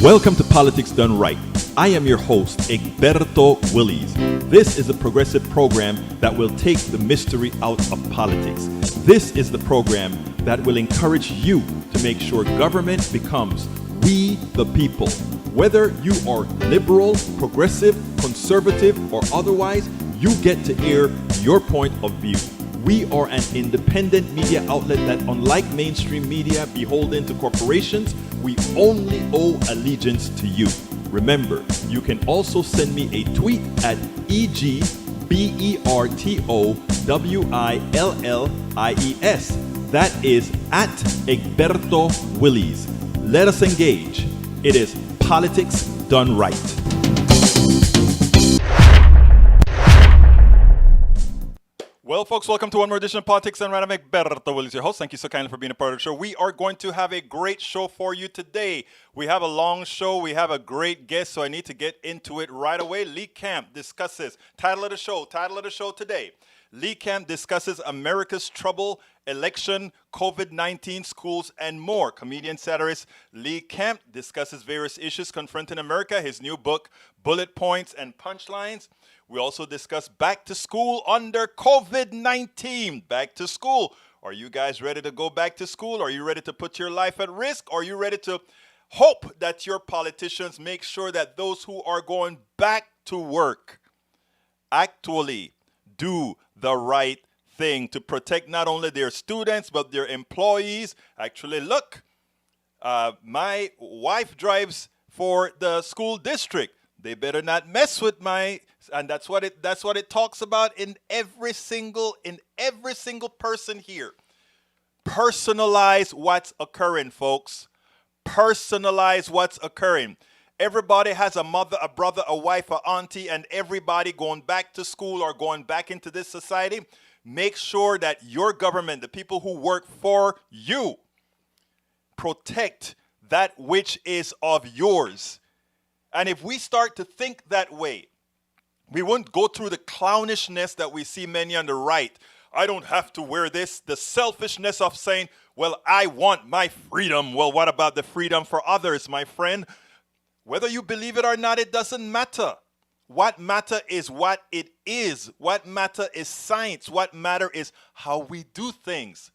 Welcome to Politics Done Right. I am your host, Egberto Willies. This is a progressive program that will take the mystery out of politics. This is the program that will encourage you to make sure government becomes we the people. Whether you are liberal, progressive, conservative, or otherwise, you get to air your point of view. We are an independent media outlet that, unlike mainstream media beholden to corporations, we only owe allegiance to you. Remember, you can also send me a tweet at EGBERTOWILLIES. That is at Egberto Willies. Let us engage. It is Politics Done Right. Well, folks, welcome to one more edition of Politics Done Right. I'm Egberto Willies, your host. Thank you so kindly for being a part of the show. We are going to have a great show for you today. We have a long show. We have a great guest, so I need to get into it right away. Lee Camp discusses, title of the show today. Lee Camp discusses America's trouble, election, COVID-19, schools, and more. Comedian satirist Lee Camp discusses various issues confronting America, his new book, Bullet Points and Punchlines. We also discuss back to school under COVID-19. Back to school. Are you guys ready to go back to school? Are you ready to put your life at risk? Are you ready to hope that your politicians make sure that those who are going back to work actually do the right thing to protect not only their students but their employees? Actually, look, my wife drives for the school district. They better not mess with and that's what it talks about in every single person here. Personalize what's occurring, folks. Personalize what's occurring. Everybody has a mother, a brother, a wife, a auntie, and everybody going back to school or going back into this society. Make sure that your government, the people who work for you, protect that which is of yours. And if we start to think that way, we won't go through the clownishness that we see many on the right. I don't have to wear this. The selfishness of saying, well, I want my freedom. Well, what about the freedom for others, my friend? Whether you believe it or not, it doesn't matter. What matter is what it is. What matter is science. What matter is how we do things.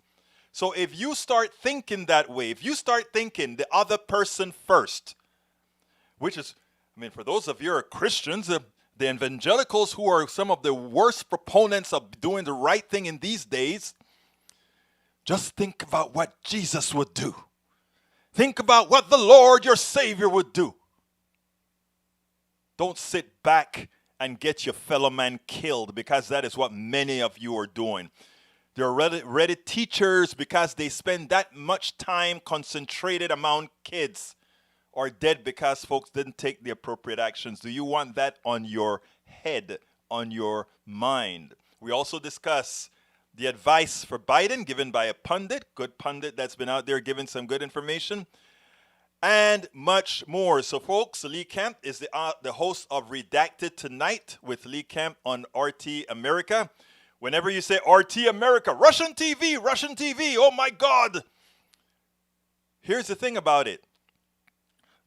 So if you start thinking that way, if you start thinking the other person first, which is, for those of you who are Christians, the evangelicals who are some of the worst proponents of doing the right thing in these days, just think about what Jesus would do. Think about what the Lord, your Savior, would do. Don't sit back and get your fellow man killed, because that is what many of you are doing. They're ready teachers because they spend that much time concentrated among kids, or dead because folks didn't take the appropriate actions. Do you want that on your head, on your mind? We also discuss the advice for Biden given by a pundit, good pundit that's been out there giving some good information, and much more. So, folks, Lee Camp is the host of Redacted Tonight with Lee Camp on RT America. Whenever you say RT America, Russian TV, oh my God. Here's the thing about it.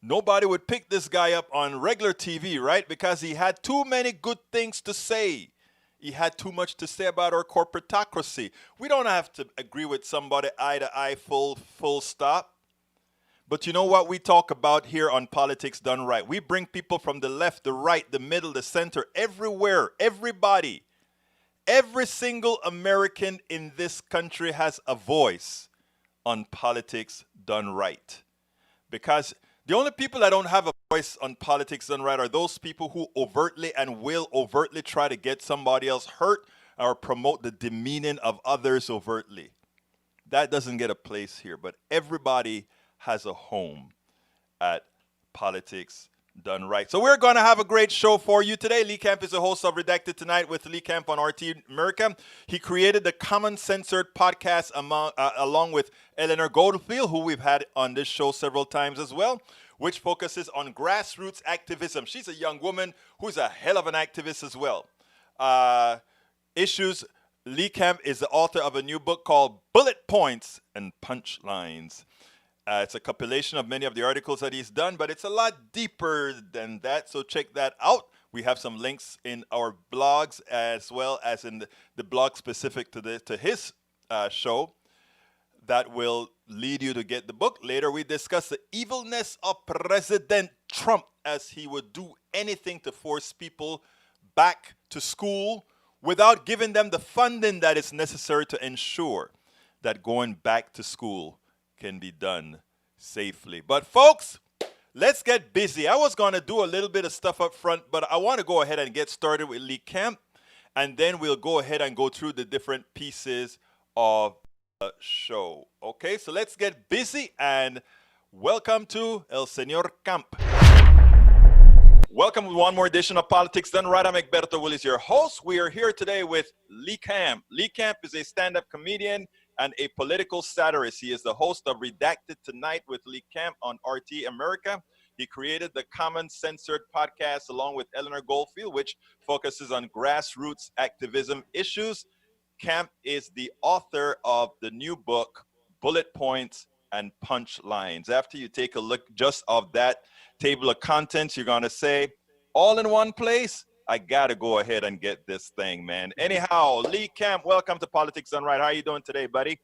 Nobody would pick this guy up on regular TV, right? Because he had too many good things to say. He had too much to say about our corporatocracy. We don't have to agree with somebody eye to eye, full stop. But you know what we talk about here on Politics Done Right? We bring people from the left, the right, the middle, the center, everywhere, everybody. Every single American in this country has a voice on Politics Done Right. Because the only people that don't have a voice on Politics Done Right are those people who overtly and will overtly try to get somebody else hurt or promote the demeaning of others overtly. That doesn't get a place here, but everybody has a home at Politics Done Right. So we're going to have a great show for you today. Lee Camp is the host of Redacted Tonight with Lee Camp on RT America. He created the Common Censored podcast along with Eleanor Goldfield, who we've had on this show several times as well, which focuses on grassroots activism. She's a young woman who's a hell of an activist as well. Lee Camp is the author of a new book called Bullet Points and Punchlines. It's a compilation of many of the articles that he's done, but it's a lot deeper than that. So check that out. We have some links in our blogs as well as in the blog specific to his show that will lead you to get the book. Later, we discuss the evilness of President Trump as he would do anything to force people back to school without giving them the funding that is necessary to ensure that going back to school can be done safely. But folks, let's get busy. I was going to do a little bit of stuff up front, but I want to go ahead and get started with Lee Camp, and then we'll go ahead and go through the different pieces of the show. Okay, so let's get busy and welcome to El Señor Camp. Welcome to one more edition of Politics Done Right. I'm Egberto Willis, your host. We are here today with Lee Camp. Lee Camp is a stand-up comedian and a political satirist. He is the host of Redacted Tonight with Lee Camp on RT America. He created the Common Censored podcast along with Eleanor Goldfield, which focuses on grassroots activism issues. Camp is the author of the new book, Bullet Points and Punchlines. After you take a look just of that table of contents, you're going to say, all in one place? I got to go ahead and get this thing, man. Anyhow, Lee Camp, welcome to Politics Done Right. How are you doing today, buddy?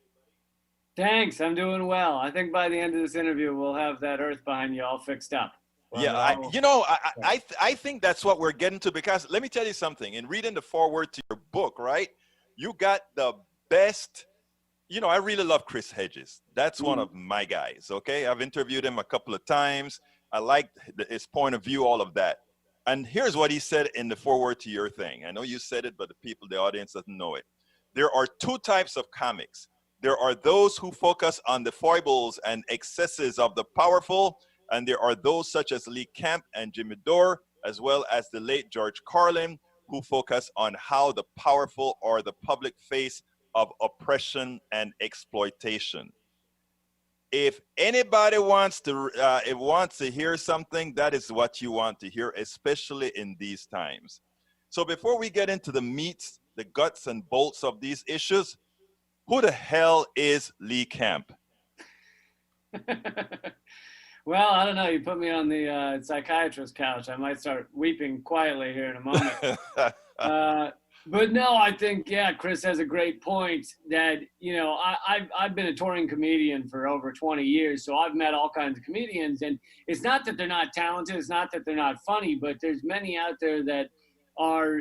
Thanks. I'm doing well. I think by the end of this interview, we'll have that earth behind you all fixed up. Yeah, I think that's what we're getting to, because let me tell you something. In reading the foreword to your book, right, you got the best. I really love Chris Hedges. That's one of my guys, okay? I've interviewed him a couple of times. I like his point of view, all of that. And here's what he said in the foreword to your thing. I know you said it, but the audience doesn't know it. There are two types of comics. There are those who focus on the foibles and excesses of the powerful, and there are those such as Lee Camp and Jimmy Dore, as well as the late George Carlin, who focus on how the powerful are the public face of oppression and exploitation. If anybody wants to hear something, that is what you want to hear, especially in these times. So before we get into the meats, the guts and bolts of these issues, who the hell is Lee Camp? Well, I don't know. You put me on the psychiatrist couch. I might start weeping quietly here in a moment. But no, I think, Chris has a great point that, I've been a touring comedian for over 20 years, so I've met all kinds of comedians, and it's not that they're not talented, it's not that they're not funny, but there's many out there that are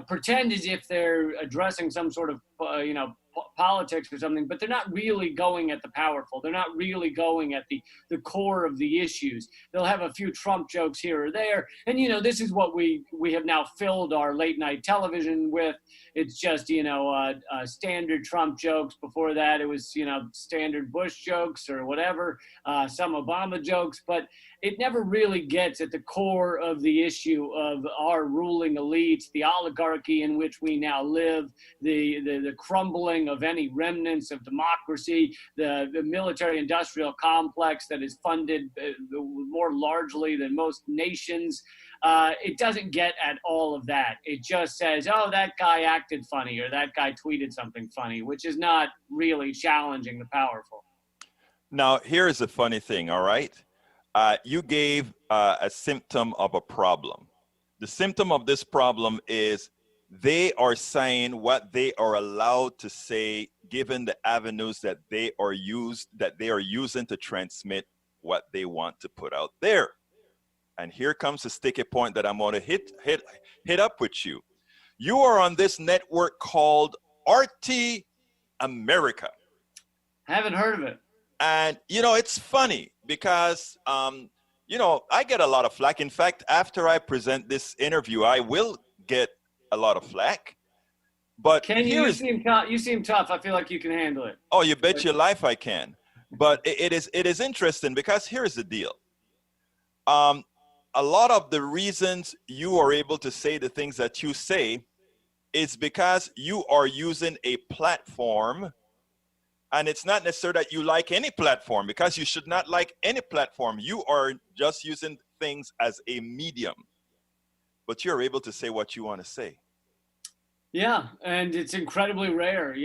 pretend as if they're addressing some sort of, politics or something, but they're not really going at the powerful. They're not really going at the core of the issues. They'll have a few Trump jokes here or there. And, this is what we have now filled our late night television with. It's just, standard Trump jokes. Before that, it was, standard Bush jokes or whatever, some Obama jokes, but it never really gets at the core of the issue of our ruling elites, the oligarchy in which we now live, the crumbling of any remnants of democracy, the military-industrial complex that is funded more largely than most nations. It doesn't get at all of that. It just says, oh, that guy acted funny or that guy tweeted something funny, which is not really challenging the powerful. Now, here's the funny thing, all right? You gave a symptom of a problem. The symptom of this problem is they are saying what they are allowed to say, given the avenues that they are using to transmit what they want to put out there. And here comes the sticky point that I'm going to hit up with you. You are on this network called RT America. Haven't heard of it. And, it's funny because, I get a lot of flack. In fact, after I present this interview, I will get a lot of flack. But you seem tough. I feel like you can handle it. Oh, you bet your life I can. But it is interesting because here's the deal. A lot of the reasons you are able to say the things that you say is because you are using a platform. And it's not necessary that you like any platform, because you should not like any platform. You are just using things as a medium. But you're able to say what you want to say. Yeah, and it's incredibly rare.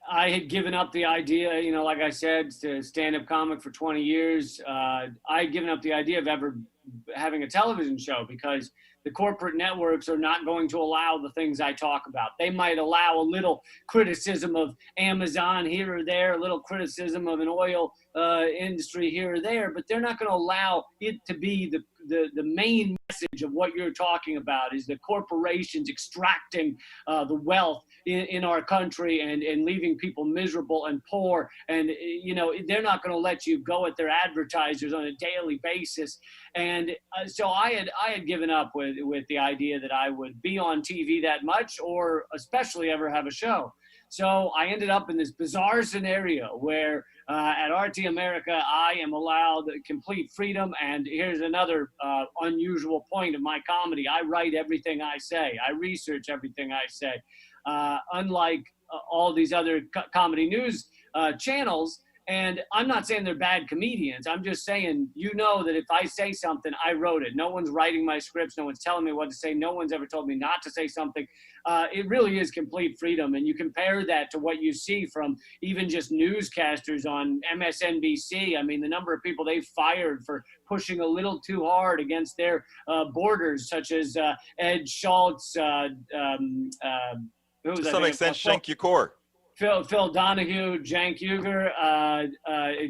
I had given up the idea, you know, like I said, to stand-up comic for 20 years. I had given up the idea of ever having a television show because the corporate networks are not going to allow the things I talk about. They might allow a little criticism of Amazon here or there, a little criticism of an oil industry here or there, but they're not going to allow it to be the main message of what you're talking about is the corporations extracting the wealth in our country and leaving people miserable and poor. And, you know, they're not going to let you go at their advertisers on a daily basis. And so I had given up with the idea that I would be on TV that much or especially ever have a show. So I ended up in this bizarre scenario where at RT America, I am allowed complete freedom. And here's another unusual point of my comedy. I write everything I say. I research everything I say. Unlike all these other comedy news channels. And I'm not saying they're bad comedians. I'm just saying, you know, that if I say something, I wrote it. No one's writing my scripts. No one's telling me what to say. No one's ever told me not to say something. It really is complete freedom. And you compare that to what you see from even just newscasters on MSNBC. I mean, the number of people they've fired for pushing a little too hard against their borders, such as Ed Schultz, To some extent, Cenk Uygur. Phil Donahue, Cenk Uygur,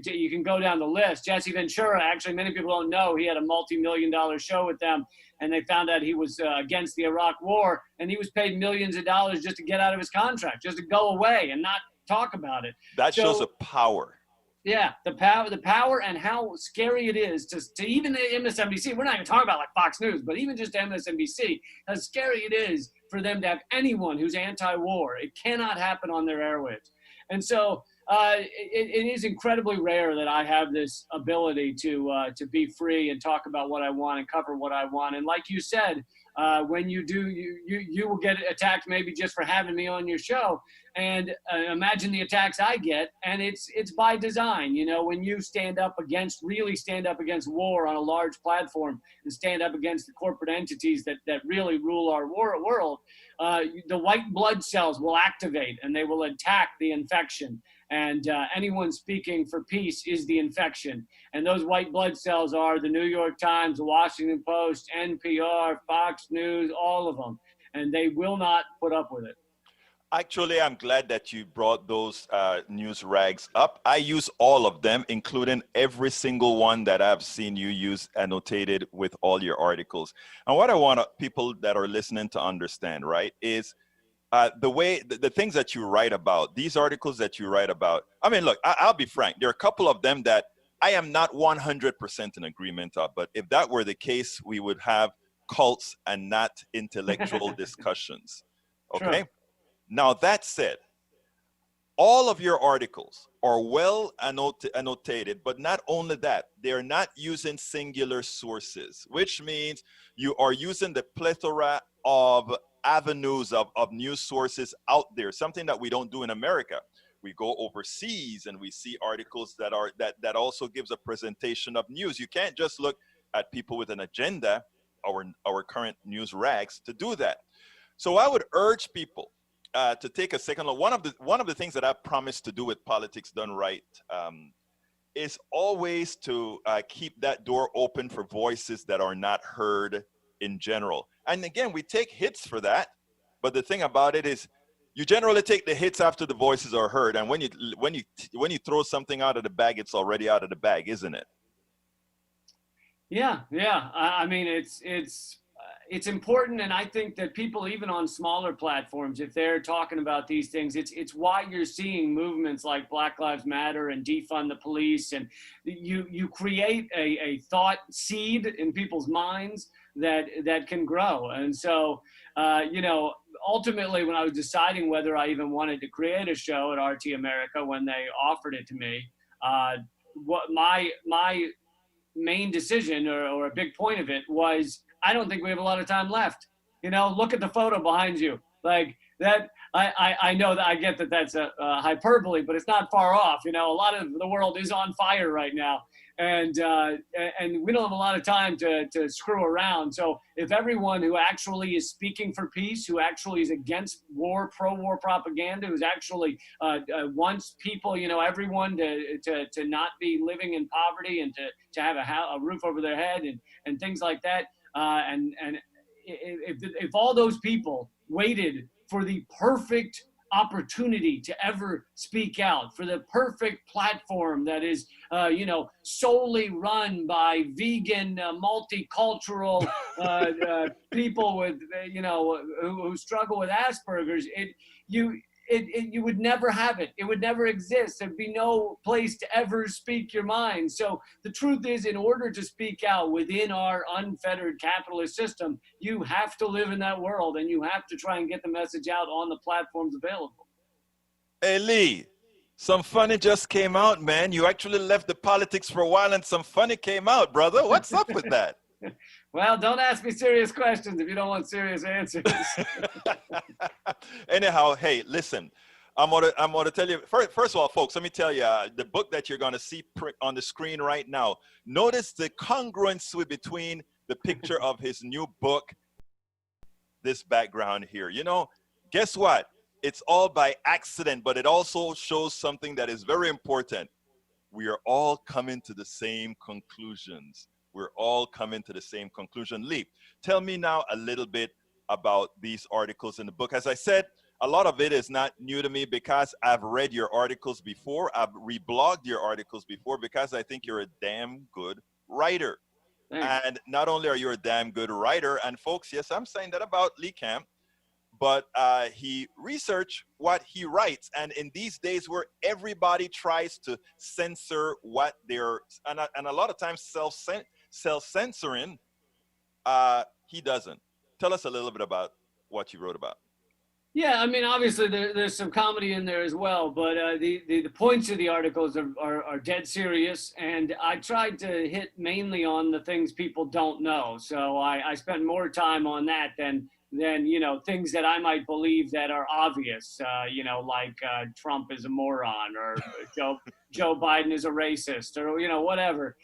you can go down the list. Jesse Ventura, actually, many people don't know, he had a multi-million-dollar show with them, and they found out he was against the Iraq War, and he was paid millions of dollars just to get out of his contract, just to go away and not talk about it. That shows a power. Yeah, the power and how scary it is to even MSNBC. We're not even talking about like Fox News, but even just MSNBC, how scary it is for them to have anyone who's anti-war. It cannot happen on their airwaves. And so it is incredibly rare that I have this ability to be free and talk about what I want and cover what I want. And like you said, when you do, you will get attacked maybe just for having me on your show. And imagine the attacks I get, and it's by design. You know, when you really stand up against war on a large platform and stand up against the corporate entities that really rule our world, the white blood cells will activate and they will attack the infection. And anyone speaking for peace is the infection. And those white blood cells are the New York Times, the Washington Post, NPR, Fox News, all of them. And they will not put up with it. Actually, I'm glad that you brought those news rags up. I use all of them, including every single one that I've seen you use annotated with all your articles. And what I want people that are listening to understand, right, is the things that you write about, these articles that you write about. I mean, look, I'll be frank. There are a couple of them that I am not 100% in agreement of, but if that were the case, we would have cults and not intellectual discussions. Okay? Sure. Now, that said, all of your articles are well annotated, but not only that, they're not using singular sources, which means you are using the plethora of avenues of news sources out there, something that we don't do in America. We go overseas and we see articles that also gives a presentation of news. You can't just look at people with an agenda, our current news rags, to do that. So I would urge people to take a second look. One of the things that I promised to do with Politics Done Right is always to keep that door open for voices that are not heard in general. And again, we take hits for that, but the thing about it is you generally take the hits after the voices are heard. And when you throw something out of the bag, it's already out of the bag, isn't it? Yeah. I mean, it's important, and I think that people, even on smaller platforms, if they're talking about these things, it's why you're seeing movements like Black Lives Matter and defund the police, and you create a thought seed in people's minds that can grow. And so, ultimately, when I was deciding whether I even wanted to create a show at RT America, when they offered it to me, what my main decision or a big point of it was, I don't think we have a lot of time left. You know, look at the photo behind you. Like, that I know that I get that that's a hyperbole, but it's not far off. You know, a lot of the world is on fire right now, and we don't have a lot of time to screw around. So if everyone who actually is speaking for peace, who actually is against war, pro-war propaganda, who's actually wants people, you know, everyone to not be living in poverty and to have a roof over their head and things like that, and if all those people waited for the perfect opportunity to ever speak out, for the perfect platform that is, you know, solely run by vegan, multicultural people with, you know, who struggle with Asperger's, you would never have it. It would never exist. There'd be no place to ever speak your mind. So the truth is, in order to speak out within our unfettered capitalist system, you have to live in that world, and you have to try and get the message out on the platforms available. Hey, Lee, some funny just came out, man. You actually left the politics for a while and some funny came out, brother. What's up with that? Well, don't ask me serious questions if you don't want serious answers. Anyhow, hey, listen, I'm gonna tell you, first of all, folks, let me tell you, the book that you're gonna see on the screen right now, notice the congruence between the picture of his new book, this background here. You know, guess what? It's all by accident, but it also shows something that is very important. We are all coming to the same conclusions. We're all coming to the same conclusion. Lee, tell me now a little bit about these articles in the book. As I said, a lot of it is not new to me because I've read your articles before. I've reblogged your articles before because I think you're a damn good writer. Thanks. And not only are you a damn good writer, and folks, yes, I'm saying that about Lee Camp, but he researched what he writes. And in these days where everybody tries to censor what they're, and a lot of times self-censoring, he doesn't. Tell us a little bit about what you wrote about. Yeah, I mean, obviously there's some comedy in there as well, but the points of the articles are dead serious, and I tried to hit mainly on the things people don't know. So I spent more time on that than you know, things that I might believe that are obvious, you know, like Trump is a moron, or Joe Biden is a racist, or, you know, whatever.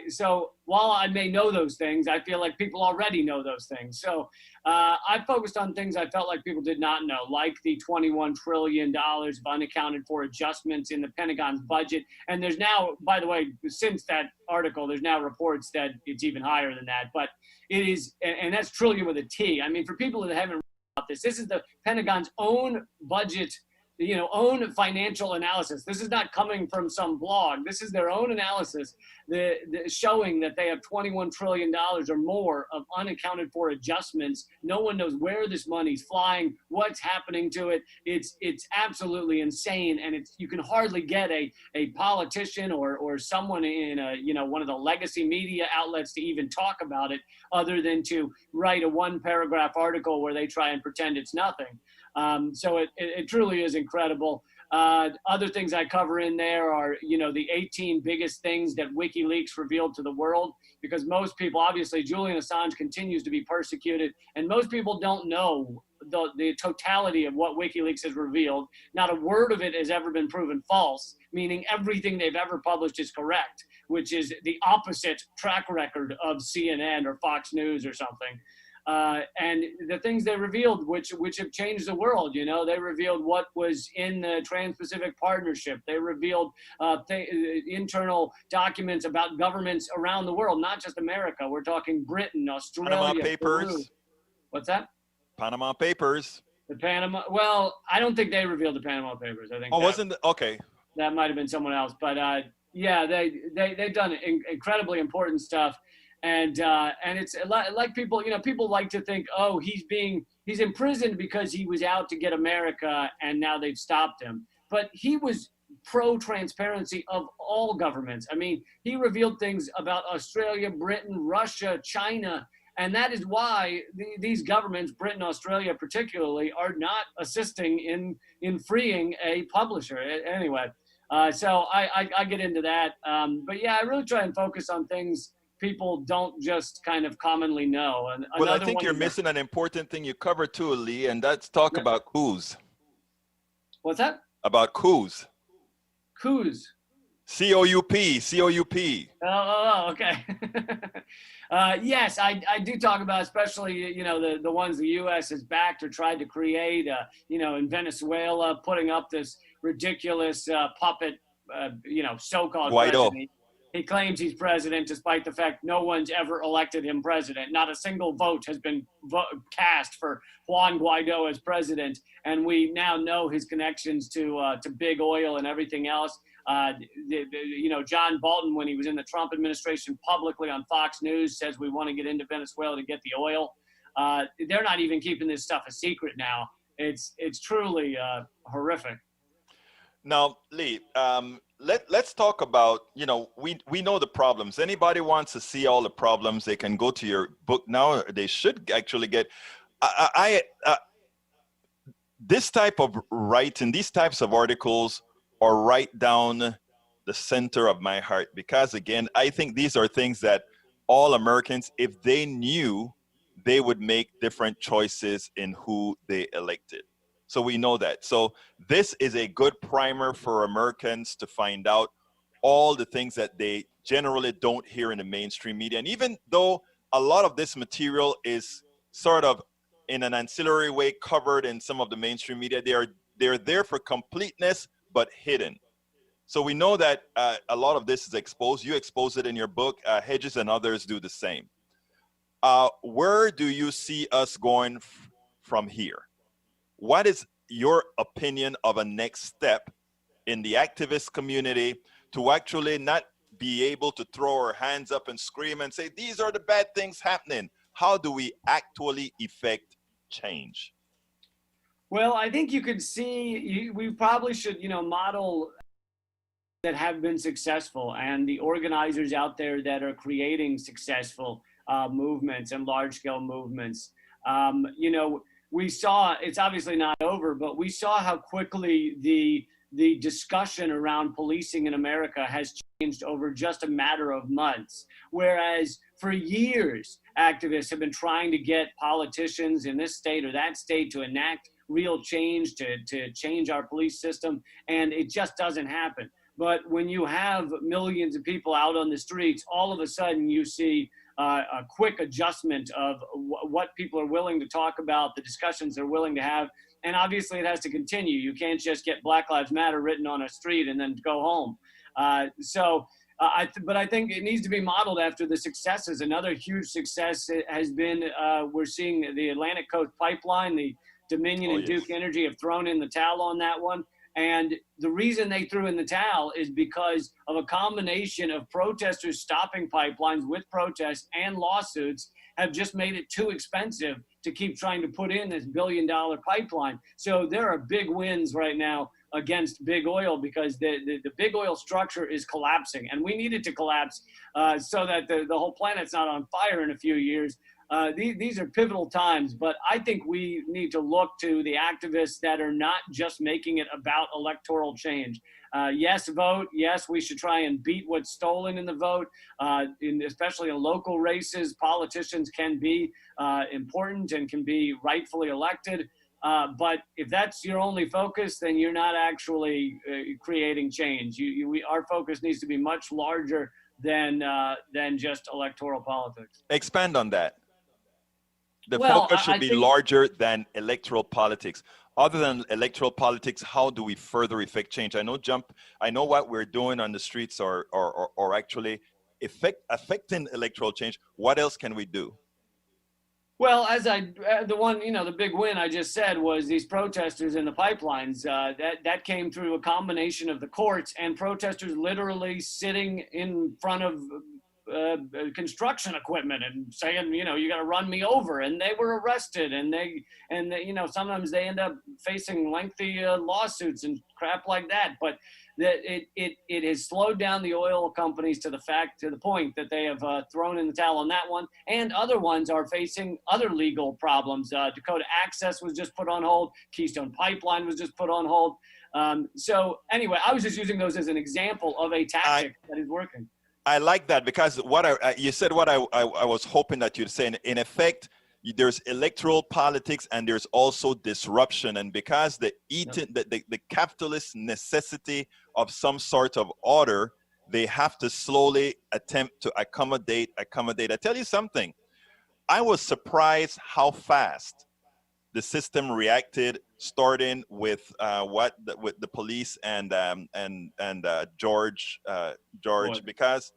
So while I may know those things, I feel like people already know those things. So I focused on things I felt like people did not know, like the $21 trillion of unaccounted for adjustments in the Pentagon's budget. And there's now, by the way, since that article, there's now reports that it's even higher than that. But it is, and that's trillion with a T. I mean, for people that haven't read about this is the Pentagon's own budget, you know, own financial analysis. This is not coming from some blog. This is their own analysis showing that they have $21 trillion or more of unaccounted for adjustments. No one knows where this money's flying, what's happening to it. It's absolutely insane. And you can hardly get a politician or someone in you know, one of the legacy media outlets to even talk about it, other than to write a 1-paragraph article where they try and pretend it's nothing. So it truly is incredible. Other things I cover in there are, you know, the 18 biggest things that WikiLeaks revealed to the world, because most people, obviously, Julian Assange continues to be persecuted, and most people don't know the totality of what WikiLeaks has revealed. Not a word of it has ever been proven false, meaning everything they've ever published is correct, which is the opposite track record of CNN or Fox News or something. And the things they revealed, which have changed the world, you know, they revealed what was in the Trans-Pacific Partnership. They revealed internal documents about governments around the world, not just America. We're talking Britain, Australia, Panama Papers. Peru. What's that? Panama Papers. The Panama. Well, I don't think they revealed the Panama Papers. I think. Oh, okay. That might have been someone else, but yeah, they've done incredibly important stuff. And it's like people, you know, people like to think, oh, he's imprisoned because he was out to get America and now they've stopped him. But he was pro-transparency of all governments. I mean, he revealed things about Australia, Britain, Russia, China. And that is why these governments, Britain, Australia particularly, are not assisting in freeing a publisher. Anyway, so I get into that. But yeah, I really try and focus on things people don't just kind of commonly know. And Well, I another think one you're is missing an important thing you covered too, Lee, and that's talk about coups. what's that? About coups. Coups. C-O-U-P, C-O-U-P. Okay. Yes, I do talk about, especially, the ones the U.S. has backed or tried to create, in Venezuela, putting up this ridiculous puppet, so-called Guaido. president. He claims he's president despite the fact no one's ever elected him president. Not a single vote has been cast for Juan Guaido as president. And we now know his connections to big oil and everything else. John Bolton, when he was in the Trump administration, publicly on Fox News says we want to get into Venezuela to get the oil. They're not even keeping this stuff a secret now. It's truly horrific. Now, Lee, let's talk about, we know the problems. Anybody wants to see all the problems, they can go to your book now. They should actually get, this type of writing, these types of articles are right down the center of my heart, because again, I think these are things that all Americans, if they knew, they would make different choices in who they elected. So we know that. So this is a good primer for Americans to find out all the things that they generally don't hear in the mainstream media. And even though a lot of this material is sort of in an ancillary way covered in some of the mainstream media, they're there for completeness, but hidden. So we know that a lot of this is exposed. You expose it in your book. Hedges and others do the same. Where do you see us going from here? What is your opinion of a next step in the activist community to actually not be able to throw our hands up and scream and say, these are the bad things happening? How do we actually effect change? Well, I think you could see, we probably should, model that have been successful, and the organizers out there that are creating successful movements and large-scale movements. We saw, it's obviously not over, but we saw how quickly the discussion around policing in America has changed over just a matter of months. Whereas for years, activists have been trying to get politicians in this state or that state to enact real change, to change our police system, and it just doesn't happen. But when you have millions of people out on the streets, all of a sudden you see a quick adjustment of what people are willing to talk about, the discussions they're willing to have. And obviously it has to continue. You can't just get Black Lives Matter written on a street and then go home. But I think it needs to be modeled after the successes. Another huge success has been, we're seeing the Atlantic Coast Pipeline, the Dominion and Duke Energy have thrown in the towel on that one. And the reason they threw in the towel is because of a combination of protesters stopping pipelines with protests and lawsuits have just made it too expensive to keep trying to put in this billion-dollar pipeline. So there are big wins right now against big oil because the big oil structure is collapsing, and we need it to collapse so that the whole planet's not on fire in a few years. These are pivotal times, but I think we need to look to the activists that are not just making it about electoral change. Yes, vote. Yes, we should try and beat what's stolen in the vote, especially in local races. Politicians can be important and can be rightfully elected. But if that's your only focus, then you're not actually creating change. Our focus needs to be much larger than just electoral politics. Expand on that. The focus should be larger than electoral politics. Other than electoral politics, how do we further effect change? I know what we're doing on the streets are actually affecting electoral change. What else can we do? Well, the big win I just said was these protesters in the pipelines. That came through a combination of the courts and protesters literally sitting in front of construction equipment and saying, you got to run me over, and they were arrested, and sometimes they end up facing lengthy lawsuits and crap like that. But it has slowed down the oil companies to the point that they have thrown in the towel on that one, and other ones are facing other legal problems. Dakota Access was just put on hold. Keystone Pipeline was just put on hold. So anyway, I was just using those as an example of a tactic that is working. I like that because what you said what I was hoping that you'd say. In effect, there's electoral politics and there's also disruption. And because the capitalist necessity of some sort of order, they have to slowly attempt to accommodate. I tell you something, I was surprised how fast the system reacted, starting with with the police and George, What? because.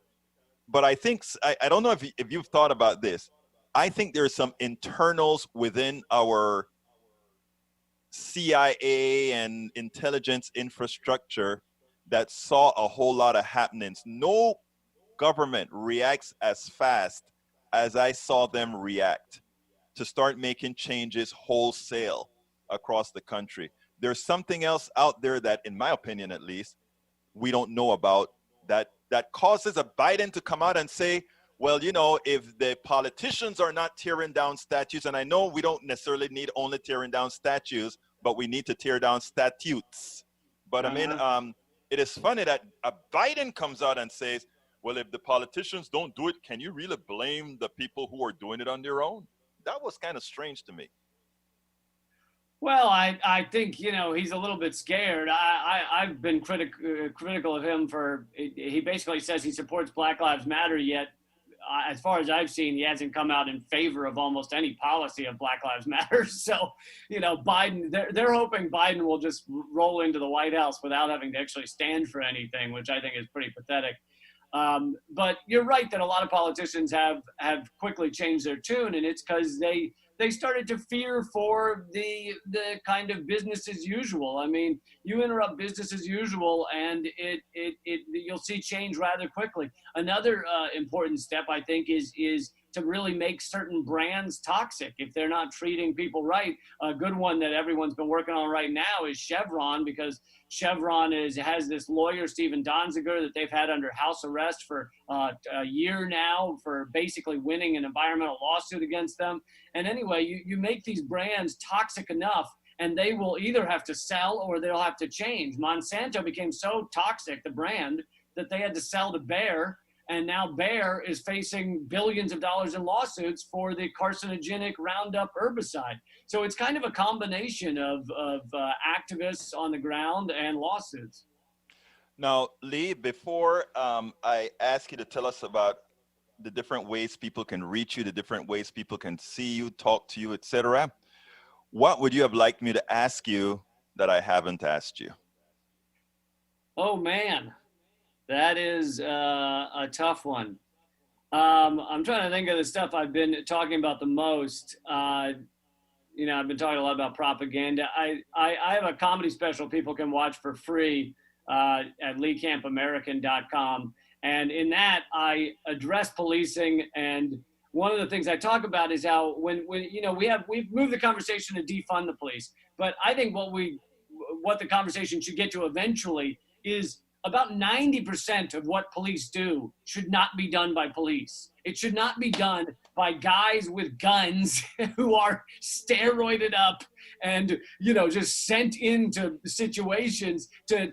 But I think I don't know if you've thought about this. I think there's some internals within our CIA and intelligence infrastructure that saw a whole lot of happenings. No government reacts as fast as I saw them react to start making changes wholesale across the country. There's something else out there that, in my opinion at least, we don't know about that causes a Biden to come out and say, well, you know, if the politicians are not tearing down statues, and I know we don't necessarily need only tearing down statues, but we need to tear down statutes. But I mean, it is funny that a Biden comes out and says, well, if the politicians don't do it, can you really blame the people who are doing it on their own? That was kind of strange to me. Well, I think, you know, he's a little bit scared. I've been critical of him for, he basically says he supports Black Lives Matter, yet as far as I've seen, he hasn't come out in favor of almost any policy of Black Lives Matter. So, you know, Biden, they're hoping Biden will just roll into the White House without having to actually stand for anything, which I think is pretty pathetic. But you're right that a lot of politicians have quickly changed their tune, and it's because they started to fear for the kind of business as usual. I mean, you interrupt business as usual, and you'll see change rather quickly. Another important step, I think, is to really make certain brands toxic if they're not treating people right. A good one that everyone's been working on right now is Chevron, because Chevron has this lawyer, Stephen Donziger, that they've had under house arrest for a year now for basically winning an environmental lawsuit against them. And anyway, you make these brands toxic enough, and they will either have to sell or they'll have to change. Monsanto became so toxic, the brand, that they had to sell to Bayer. And now Bayer is facing billions of dollars in lawsuits for the carcinogenic Roundup herbicide. So it's kind of a combination of activists on the ground and lawsuits. Now, Lee, before I ask you to tell us about the different ways people can reach you, the different ways people can see you, talk to you, etc., what would you have liked me to ask you that I haven't asked you? Oh, man. That is a tough one. I'm trying to think of the stuff I've been talking about the most. You know, I've been talking a lot about propaganda. I have a comedy special people can watch for free at leecampamerican.com. And in that, I address policing. And one of the things I talk about is how when you know, we've moved the conversation to defund the police. But I think what the conversation should get to eventually is about 90% of what police do should not be done by police. It should not be done by guys with guns who are steroided up and, you know, just sent into situations to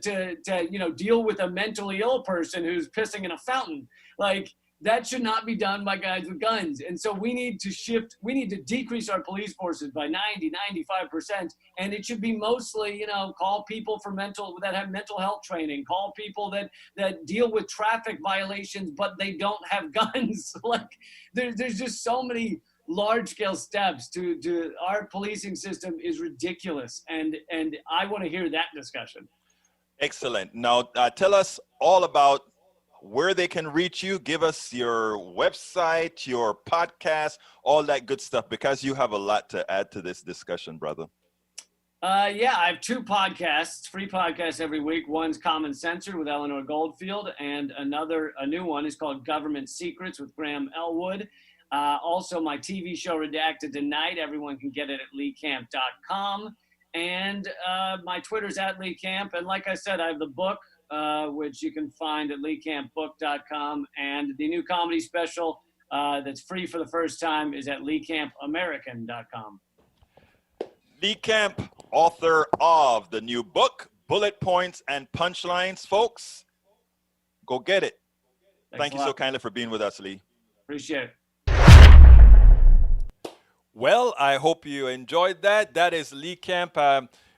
you know, deal with a mentally ill person who's pissing in a fountain. Like, that should not be done by guys with guns. And so we need to decrease our police forces by 95%. And it should be mostly, you know, call people that have mental health training, call people that deal with traffic violations, but they don't have guns. Like, there's just so many large scale steps to our policing system is ridiculous. And I want to hear that discussion. Excellent. Now, tell us all about where they can reach you. Give us your website, your podcast, all that good stuff, because you have a lot to add to this discussion, brother. Yeah, I have two podcasts, free podcasts every week. One's Common Censored with Eleanor Goldfield, and a new one is called Government Secrets with Graham Elwood. Also, my TV show Redacted Tonight, everyone can get it at leecamp.com. And my Twitter's at leecamp. And like I said, I have the book, which you can find at leecampbook.com. And the new comedy special that's free for the first time is at leecampamerican.com. Lee Camp, author of the new book, Bullet Points and Punchlines. Folks, go get it. Thanks Thank a you so lot. kindly for being with us, Lee. Appreciate it. Well, I hope you enjoyed that. That is Lee Camp.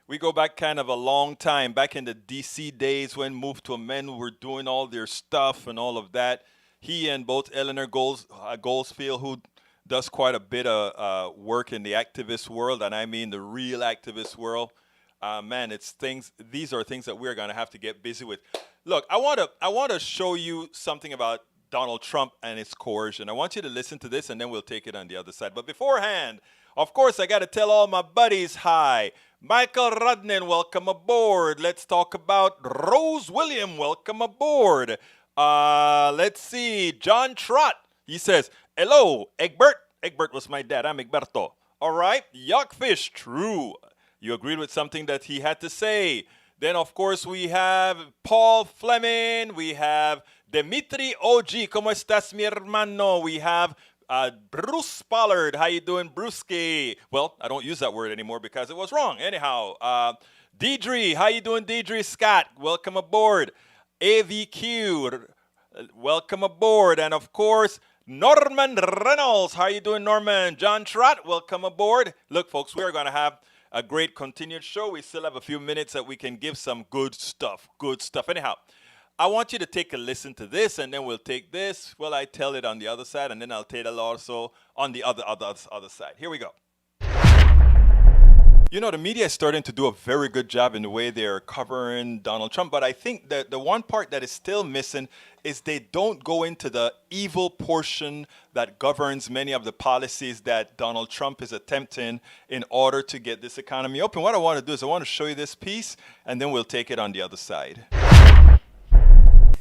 We go back kind of a long time, back in the DC days when Move to Men were doing all their stuff and all of that. He and both Eleanor Goldsfield, who does quite a bit of work in the activist world, and I mean the real activist world. Man, it's things. These are things that we're going to have to get busy with. Look, I want to show you something about Donald Trump and his coercion. I want you to listen to this, and then we'll take it on the other side. But beforehand, of course, I got to tell all my buddies hi. Michael Rudnin, welcome aboard. Let's talk about Rose William, welcome aboard. Let's see, John Trott. He says, hello, Egbert. Egbert was my dad. I'm Egberto. All right, Yuckfish, true. You agreed with something that he had to say. Then, of course, we have Paul Fleming. We have Dimitri OG. ¿Cómo estás, mi hermano? We have Bruce Pollard. How you doing, Brewski? Well, I don't use that word anymore because it was wrong. Anyhow, Deidre. How you doing, Deidre? Scott, welcome aboard. AVQ, welcome aboard. And, of course, Norman Reynolds. How you doing, Norman? John Trott, welcome aboard. Look, folks, we are going to have a great continued show. We still have a few minutes that we can give some good stuff. Good stuff. Anyhow, I want you to take a listen to this, and then we'll take this. Well, I tell it on the other side, and then I'll tell it also on the other side. Here we go. You know, the media is starting to do a very good job in the way they're covering Donald Trump, but I think that the one part that is still missing is they don't go into the evil portion that governs many of the policies that Donald Trump is attempting in order to get this economy open. What I want to do is I want to show you this piece, and then we'll take it on the other side.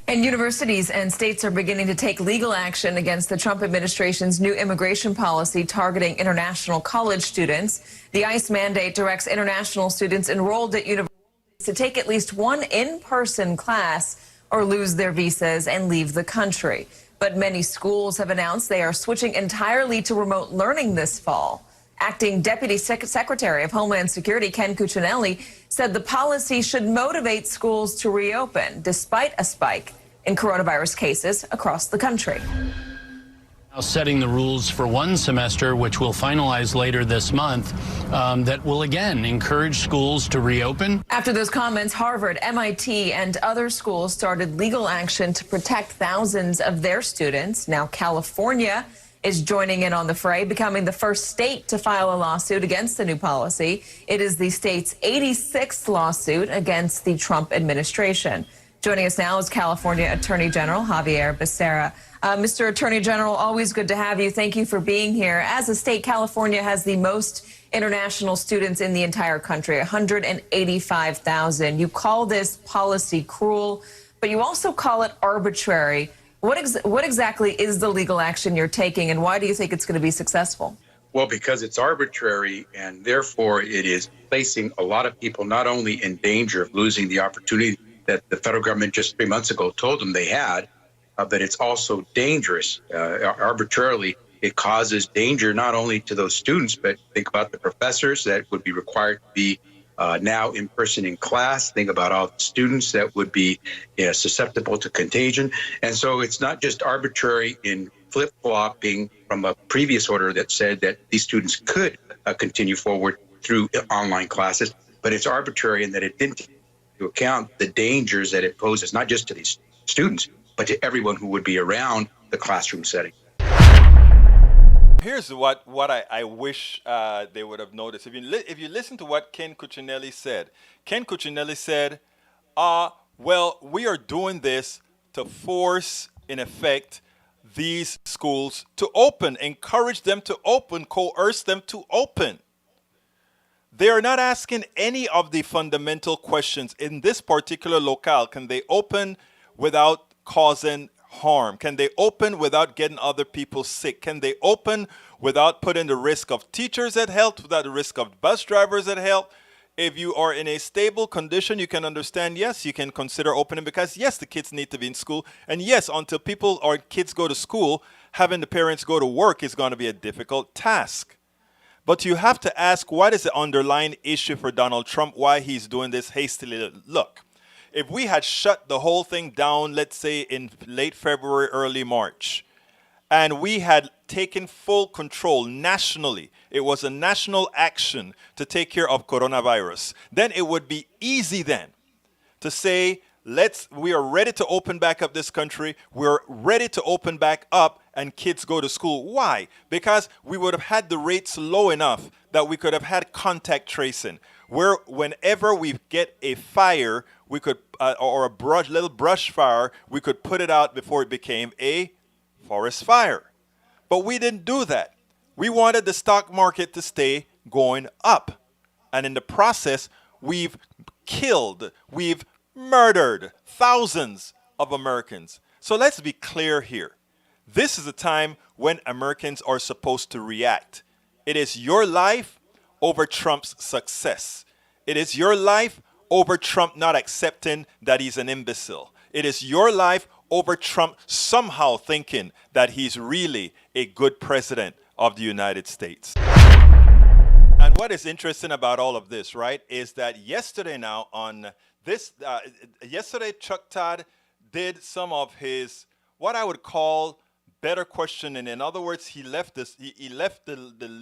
And universities and states are beginning to take legal action against the Trump administration's new immigration policy targeting international college students. The ICE mandate directs international students enrolled at universities to take at least one in-person class or lose their visas and leave the country. But many schools have announced they are switching entirely to remote learning this fall. Acting Deputy Secretary of Homeland Security Ken Cuccinelli said the policy should motivate schools to reopen despite a spike in coronavirus cases across the country. Now setting the rules for one semester, which we'll finalize later this month, that will again encourage schools to reopen. After those comments, Harvard, MIT, and other schools started legal action to protect thousands of their students. Now California is joining in on the fray, becoming the first state to file a lawsuit against the new policy. It is the state's 86th lawsuit against the Trump administration. Joining us now is California Attorney General Javier Becerra. Mr. Attorney General, always good to have you. Thank you for being here. As a state, California has the most international students in the entire country, 185,000. You call this policy cruel, but you also call it arbitrary. What exactly is the legal action you're taking, and why do you think it's going to be successful? Well, because it's arbitrary, and therefore it is placing a lot of people not only in danger of losing the opportunity that the federal government just 3 months ago told them they had, but it's also dangerous. Arbitrarily, it causes danger not only to those students, but think about the professors that would be required to be now in person in class. Think about all the students that would be susceptible to contagion. And so it's not just arbitrary in flip-flopping from a previous order that said that these students could continue forward through online classes, but it's arbitrary in that it didn't take into account the dangers that it poses, not just to these students, but to everyone who would be around the classroom setting. Here's what I wish they would have noticed. If you listen to what Ken Cuccinelli said, well, we are doing this to force, in effect, these schools to open, encourage them to open, coerce them to open. They are not asking any of the fundamental questions. In this particular locale, can they open without causing harm? Can they open without getting other people sick? Can they open without putting the risk of teachers at health, without the risk of bus drivers at health? If you are in a stable condition, you can understand, yes, you can consider opening because, yes, the kids need to be in school. And, yes, until people or kids go to school, having the parents go to work is going to be a difficult task. But you have to ask, what is the underlying issue for Donald Trump, why he's doing this hastily? Look, If we had shut the whole thing down, let's say in late February, early March, and we had taken full control nationally, it was a national action to take care of coronavirus, then it would be easy then to say, we are ready to open back up this country. We're ready to open back up and kids go to school. Why? Because we would have had the rates low enough that we could have had contact tracing. Where whenever we get a fire, we could, or a little brush fire, we could put it out before it became a forest fire. But we didn't do that. We wanted the stock market to stay going up. And in the process, we've murdered thousands of Americans. So let's be clear here. This is a time when Americans are supposed to react. It is your life over Trump's success. It is your life over Trump not accepting that he's an imbecile. It is your life over Trump somehow thinking that he's really a good president of the United States. And what is interesting about all of this, right, is that yesterday Chuck Todd did some of his, what I would call, better questioning. In other words, he left the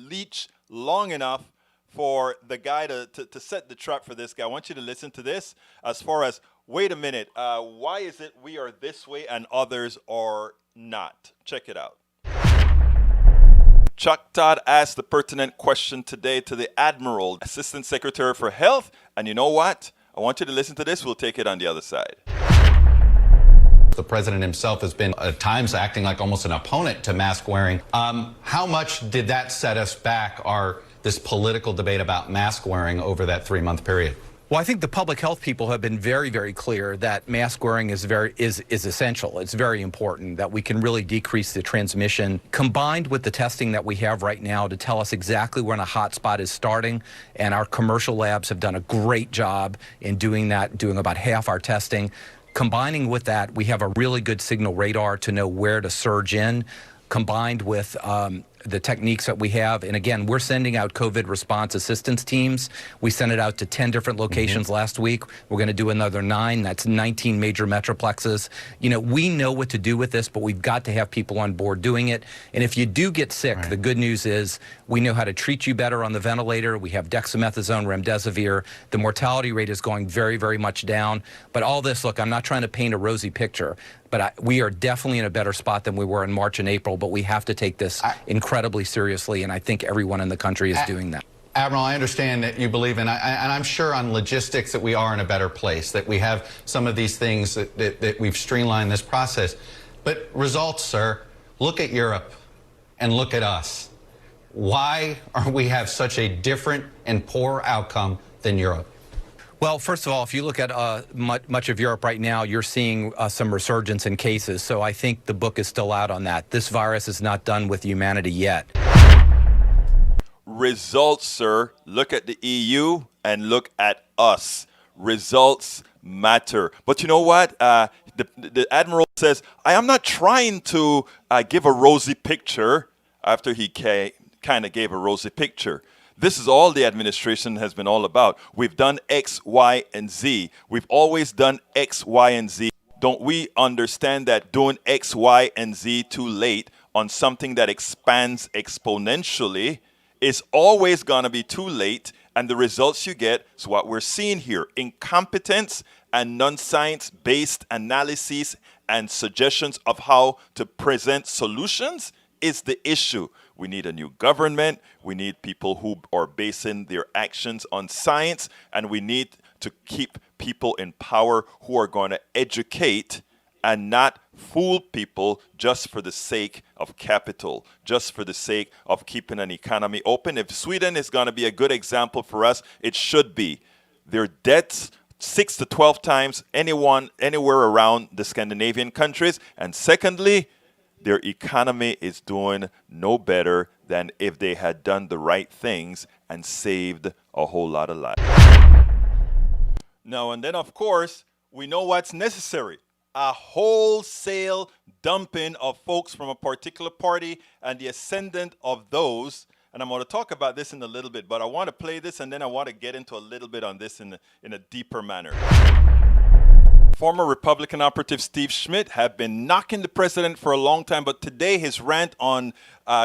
leash long enough for the guy to set the trap for this guy. I want you to listen to this as far as, wait a minute, why is it we are this way and others are not? Check it out. Chuck Todd asked the pertinent question today to the Admiral, Assistant Secretary for Health. And you know what? I want you to listen to this. We'll take it on the other side. The president himself has been at times acting like almost an opponent to mask wearing. How much did that set us back, this political debate about mask wearing over that 3-month period? Well, I think the public health people have been very, very clear that mask wearing is essential. It's very important that we can really decrease the transmission, combined with the testing that we have right now to tell us exactly when a hot spot is starting. And our commercial labs have done a great job in doing that, doing about half our testing. Combining with that, we have a really good signal radar to know where to surge in, combined with the techniques that we have. And again, we're sending out COVID response assistance teams. We sent it out to 10 different locations last week. We're going to do another 9. That's 19 major metroplexes. You know, we know what to do with this, but we've got to have people on board doing it. And if you do get sick, the good news is we know how to treat you better on the ventilator. We have dexamethasone, remdesivir. The mortality rate is going very, very much down. But all this, look, I'm not trying to paint a rosy picture, but we are definitely in a better spot than we were in March and April, but we have to take this incredibly seriously, and I think everyone in the country is doing that. Admiral, I understand that you believe in, and I'm sure on logistics that we are in a better place, that we have some of these things that we've streamlined this process. But results, sir, look at Europe and look at us. Why are we have such a different and poor outcome than Europe? Well, first of all, if you look at much of Europe right now, you're seeing some resurgence in cases. So I think the book is still out on that. This virus is not done with humanity yet. Results, sir. Look at the EU and look at us. Results matter. But you know what? The Admiral says, I am not trying to give a rosy picture after he kind of gave a rosy picture. This is all the administration has been all about. We've done X, Y, and Z. We've always done X, Y, and Z. Don't we understand that doing X, Y, and Z too late on something that expands exponentially is always going to be too late, and the results you get is what we're seeing here. Incompetence and non-science-based analyses and suggestions of how to present solutions is the issue. We need a new government. We need people who are basing their actions on science, and we need to keep people in power who are going to educate and not fool people just for the sake of capital, just for the sake of keeping an economy open. If Sweden is going to be a good example for us, it should be. Their debts 6 to 12 times anywhere around the Scandinavian countries. And secondly, their economy is doing no better than if they had done the right things and saved a whole lot of lives. Now, and then, of course, we know what's necessary. A wholesale dumping of folks from a particular party and the ascendant of those. And I'm going to talk about this in a little bit, but I want to play this and then I want to get into a little bit on this in a deeper manner. Former Republican operative Steve Schmidt have been knocking the president for a long time, but today his rant on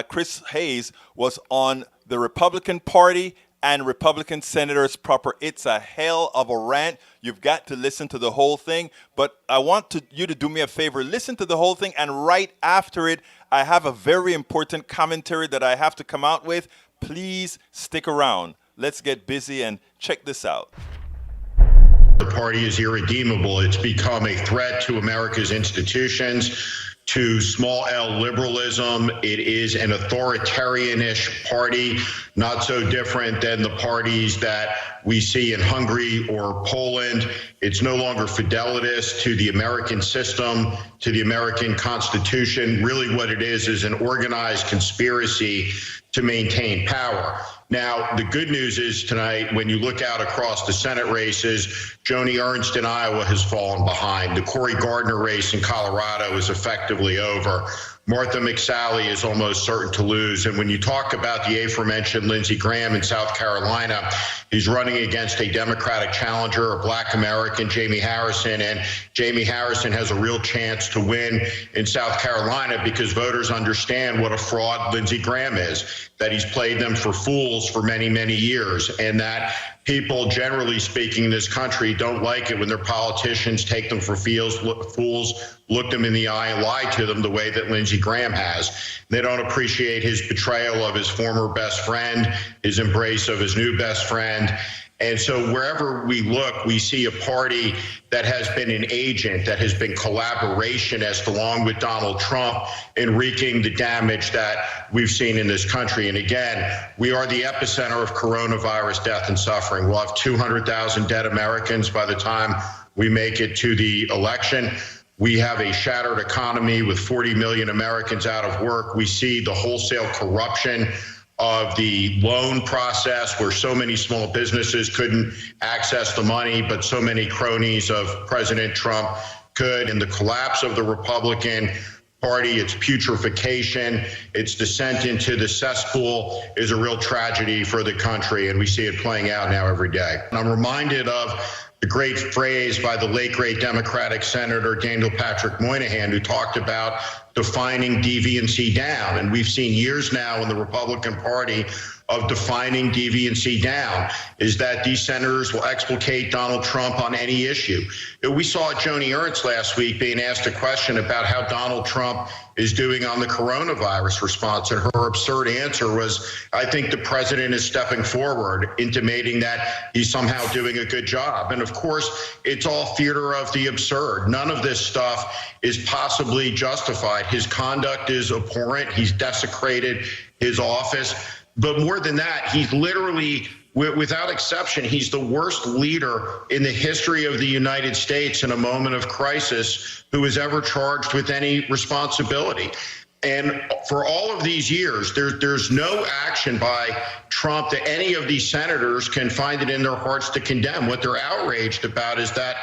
Chris Hayes was on the Republican Party and Republican senators proper. It's a hell of a rant. You've got to listen to the whole thing, but I want you to do me a favor. Listen to the whole thing, and right after it, I have a very important commentary that I have to come out with. Please stick around. Let's get busy and check this out. The party is irredeemable. It's become a threat to America's institutions, to small L liberalism. It is an authoritarianish party, not so different than the parties that we see in Hungary or Poland. It's no longer fidelitous to the American system, to the American Constitution. Really what it is an organized conspiracy to maintain power. Now, the good news is tonight, when you look out across the Senate races, Joni Ernst in Iowa has fallen behind. The Cory Gardner race in Colorado is effectively over. Martha McSally is almost certain to lose. And when you talk about the aforementioned Lindsey Graham in South Carolina, he's running against a Democratic challenger, a Black American, Jamie Harrison. And Jamie Harrison has a real chance to win in South Carolina because voters understand what a fraud Lindsey Graham is, that he's played them for fools for many, many years, and that people, generally speaking, in this country don't like it when their politicians take them for fools, look them in the eye and lie to them the way that Lindsey Graham has. They don't appreciate his betrayal of his former best friend, his embrace of his new best friend. And so wherever we look, we see a party that has been an agent, that has been collaborationist along with Donald Trump in wreaking the damage that we've seen in this country. And again, we are the epicenter of coronavirus death and suffering. We'll have 200,000 dead Americans by the time we make it to the election. We have a shattered economy with 40 million Americans out of work. We see the wholesale corruption of the loan process where so many small businesses couldn't access the money, but so many cronies of President Trump could. And the collapse of the Republican Party, its putrefaction, its descent into the cesspool is a real tragedy for the country. And we see it playing out now every day. And I'm reminded of the great phrase by the late, great Democratic Senator Daniel Patrick Moynihan, who talked about defining deviancy down. And we've seen years now in the Republican Party of defining deviancy down, is that these senators will explicate Donald Trump on any issue. We saw Joni Ernst last week being asked a question about how Donald Trump is doing on the coronavirus response, and her absurd answer was, I think the president is stepping forward, intimating that he's somehow doing a good job. And of course, it's all theater of the absurd. None of this stuff is possibly justified. His conduct is abhorrent. He's desecrated his office. But more than that, he's literally, without exception, he's the worst leader in the history of the United States in a moment of crisis who was ever charged with any responsibility. And for all of these years, there's no action by Trump that any of these senators can find it in their hearts to condemn. What they're outraged about is that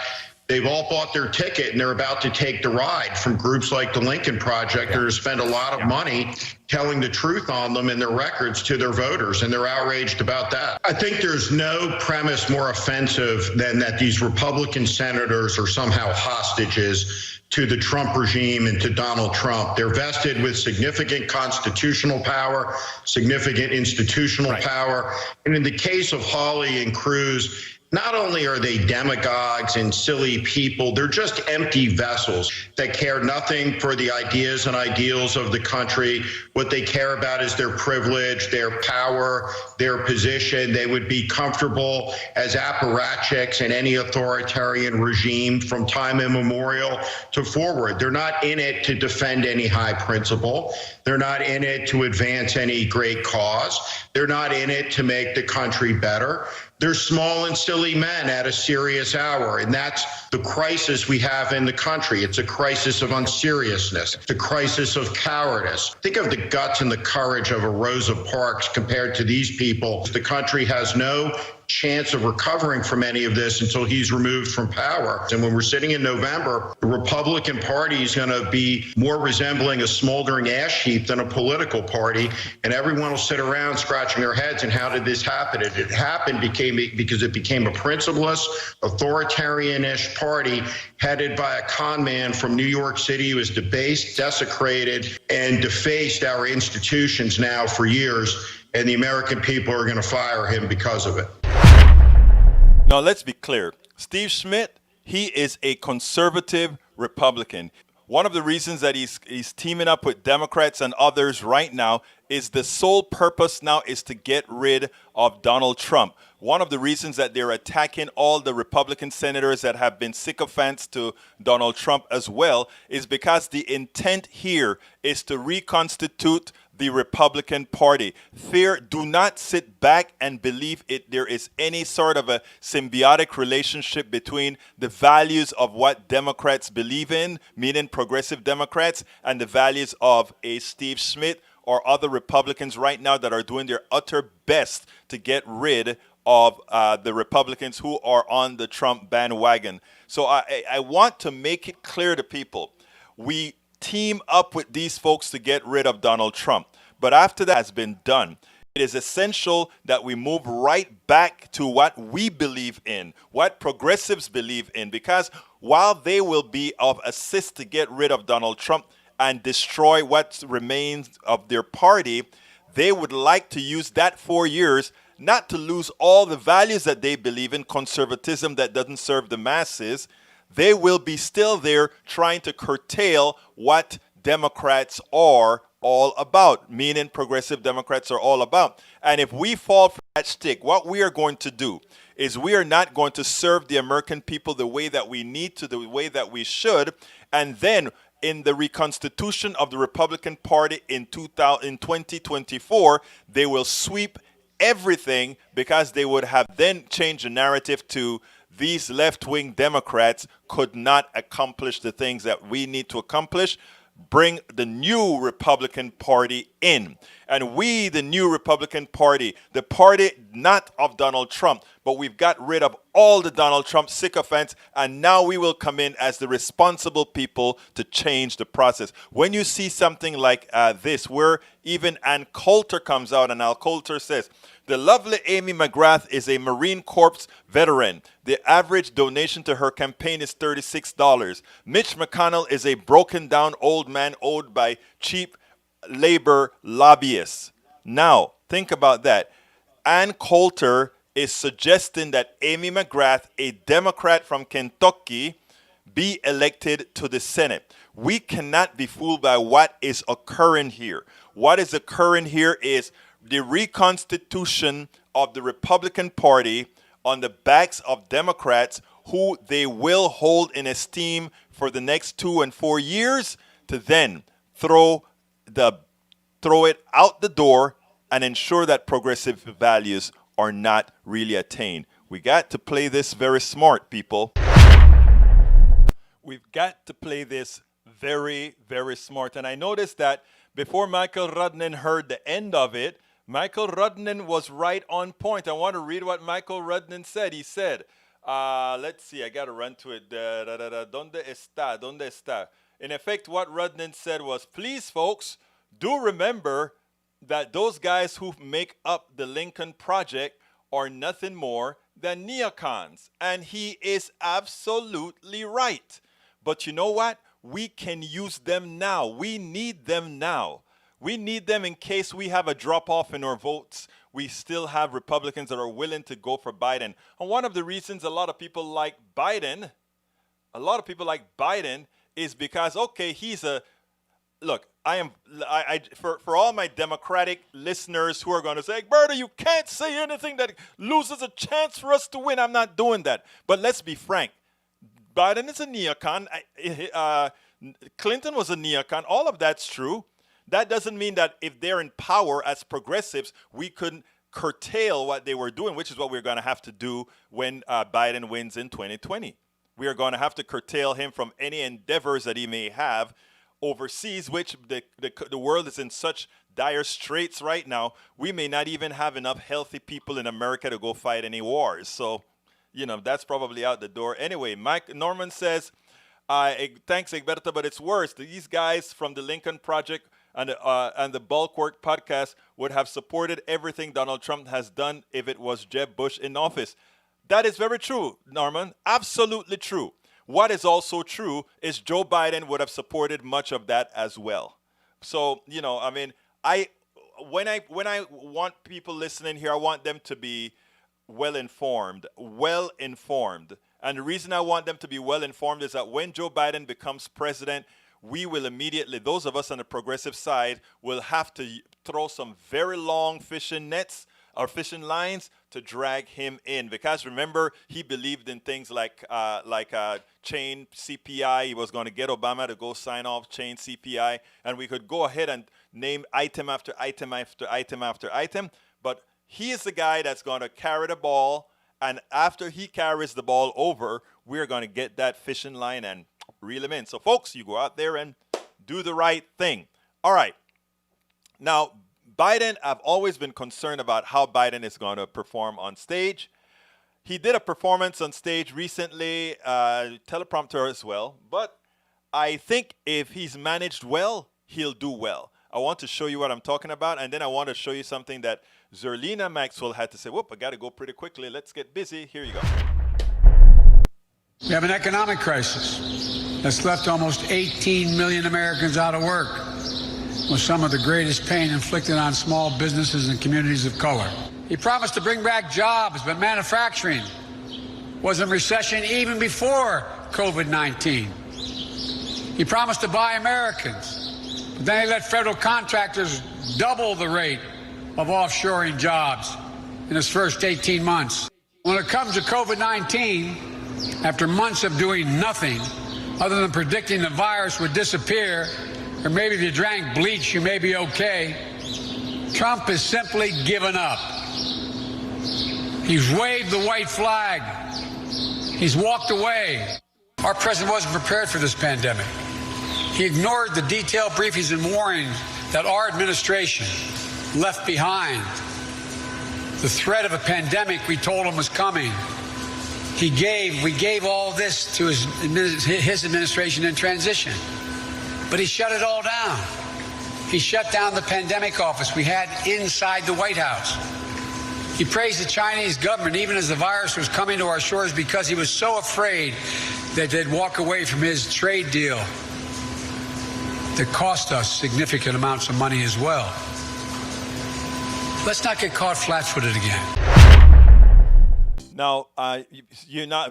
they've all bought their ticket and they're about to take the ride from groups like the Lincoln Project that have spent a lot of money telling the truth on them and their records to their voters, and they're outraged about that. I think there's no premise more offensive than that these Republican senators are somehow hostages to the Trump regime and to Donald Trump. They're vested with significant constitutional power, significant institutional power. And in the case of Hawley and Cruz, not only are they demagogues and silly people, they're just empty vessels that care nothing for the ideas and ideals of the country. What they care about is their privilege, their power, their position. They would be comfortable as apparatchiks in any authoritarian regime from time immemorial to forward. They're not in it to defend any high principle. They're not in it to advance any great cause. They're not in it to make the country better. They're small and silly men at a serious hour, and that's the crisis we have in the country. It's a crisis of unseriousness. It's a crisis of cowardice. Think of the guts and the courage of a Rosa Parks compared to these people. The country has no chance of recovering from any of this until he's removed from power. And when we're sitting in November, the Republican Party is going to be more resembling a smoldering ash heap than a political party, and everyone will sit around scratching their heads. And how did this happen? It happened because it became a principleless, authoritarian-ish party headed by a con man from New York City who has debased, desecrated, and defaced our institutions now for years, and the American people are going to fire him because of it. Now, let's be clear. Steve Schmidt, he is a conservative Republican. One of the reasons that he's teaming up with Democrats and others right now is the sole purpose now is to get rid of Donald Trump. One of the reasons that they're attacking all the Republican senators that have been sycophants to Donald Trump as well is because the intent here is to reconstitute the Republican Party. Do not sit back and believe there is any sort of a symbiotic relationship between the values of what Democrats believe in, meaning progressive Democrats, and the values of a Steve Schmidt or other Republicans right now that are doing their utter best to get rid of the Republicans who are on the Trump bandwagon. So I want to make it clear to people, we team up with these folks to get rid of Donald Trump. But after that has been done, it is essential that we move right back to what we believe in, what progressives believe in, because while they will be of assist to get rid of Donald Trump and destroy what remains of their party, they would like to use that 4 years not to lose all the values that they believe in, conservatism that doesn't serve the masses. They will be still there trying to curtail what Democrats are all about, meaning progressive Democrats are all about. And if we fall for that stick, what we are going to do is we are not going to serve the American people the way that we need to, the way that we should. And then in the reconstitution of the Republican Party in 2024, they will sweep everything because they would have then changed the narrative to these left-wing Democrats could not accomplish the things that we need to accomplish. Bring the new Republican Party in. And we, the new Republican Party, the party not of Donald Trump, but we've got rid of all the Donald Trump sycophants, and now we will come in as the responsible people to change the process. When you see something like this, where even Ann Coulter comes out, and Ann Coulter says, the lovely Amy McGrath is a Marine Corps veteran. The average donation to her campaign is $36. Mitch McConnell is a broken down old man owed by cheap labor lobbyists. Now, think about that. Ann Coulter is suggesting that Amy McGrath, a Democrat from Kentucky, be elected to the Senate. We cannot be fooled by what is occurring here. What is occurring here is the reconstitution of the Republican Party on the backs of Democrats who they will hold in esteem for the next 2 and 4 years to then throw it out the door and ensure that progressive values are not really attained. We got to play this very smart, people. We've got to play this very, very smart. And I noticed that before Michael Rudnin heard the end of it, Michael Rudnin was right on point. I want to read what Michael Rudnin said. He said, let's see, I got to run to it. ¿Dónde está? ¿Dónde está? In effect, what Rudnin said was, please, folks, do remember that those guys who make up the Lincoln Project are nothing more than neocons. And he is absolutely right. But you know what? We can use them now. We need them now. We need them in case we have a drop-off in our votes. We still have Republicans that are willing to go for Biden. And one of the reasons a lot of people like Biden, is because, okay, he's a, look, for all my Democratic listeners who are going to say, Berta, you can't say anything that loses a chance for us to win. I'm not doing that. But let's be frank. Biden is a neocon. Clinton was a neocon. All of that's true. That doesn't mean that if they're in power as progressives, we couldn't curtail what they were doing, which is what we're going to have to do when Biden wins in 2020. We are going to have to curtail him from any endeavors that he may have overseas, which the world is in such dire straits right now. We may not even have enough healthy people in America to go fight any wars. So, that's probably out the door. Anyway, Mike Norman says, thanks, Egberto, but it's worse. These guys from the Lincoln Project and the Bulwark podcast would have supported everything Donald Trump has done if it was Jeb Bush in office. That is very true, Norman. Absolutely true. What is also true is Joe Biden would have supported much of that as well. So, when I want people listening here, I want them to be well informed. And the reason I want them to be well informed is that when Joe Biden becomes president, we will immediately, those of us on the progressive side, will have to throw some very long fishing nets or fishing lines to drag him in. Because remember, he believed in things like chain CPI. He was going to get Obama to go sign off chain CPI. And we could go ahead and name item after item after item after item. But he is the guy that's going to carry the ball, and after he carries the ball over, we're going to get that fishing line and reel him in. So, folks, you go out there and do the right thing. All right. Now, Biden, I've always been concerned about how Biden is going to perform on stage. He did a performance on stage recently, teleprompter as well, but I think if he's managed well, he'll do well. I want to show you what I'm talking about, and then I want to show you something that Zerlina Maxwell had to say. Whoop, I got to go pretty quickly. Let's get busy. Here you go. We have an economic crisis that's left almost 18 million Americans out of work, with some of the greatest pain inflicted on small businesses and communities of color. He promised to bring back jobs, but manufacturing was in recession even before COVID-19. He promised to buy Americans, but then he let federal contractors double the rate of offshoring jobs in his first 18 months. When it comes to COVID-19, after months of doing nothing other than predicting the virus would disappear, or maybe if you drank bleach, you may be okay, Trump has simply given up. He's waved the white flag. He's walked away. Our president wasn't prepared for this pandemic. He ignored the detailed briefings and warnings that our administration left behind. The threat of a pandemic we told him was coming. We gave all this to his administration in transition. But he shut it all down. He shut down the pandemic office we had inside the White House. He praised the Chinese government even as the virus was coming to our shores because he was so afraid that they'd walk away from his trade deal that cost us significant amounts of money as well. Let's not get caught flat-footed again. Now,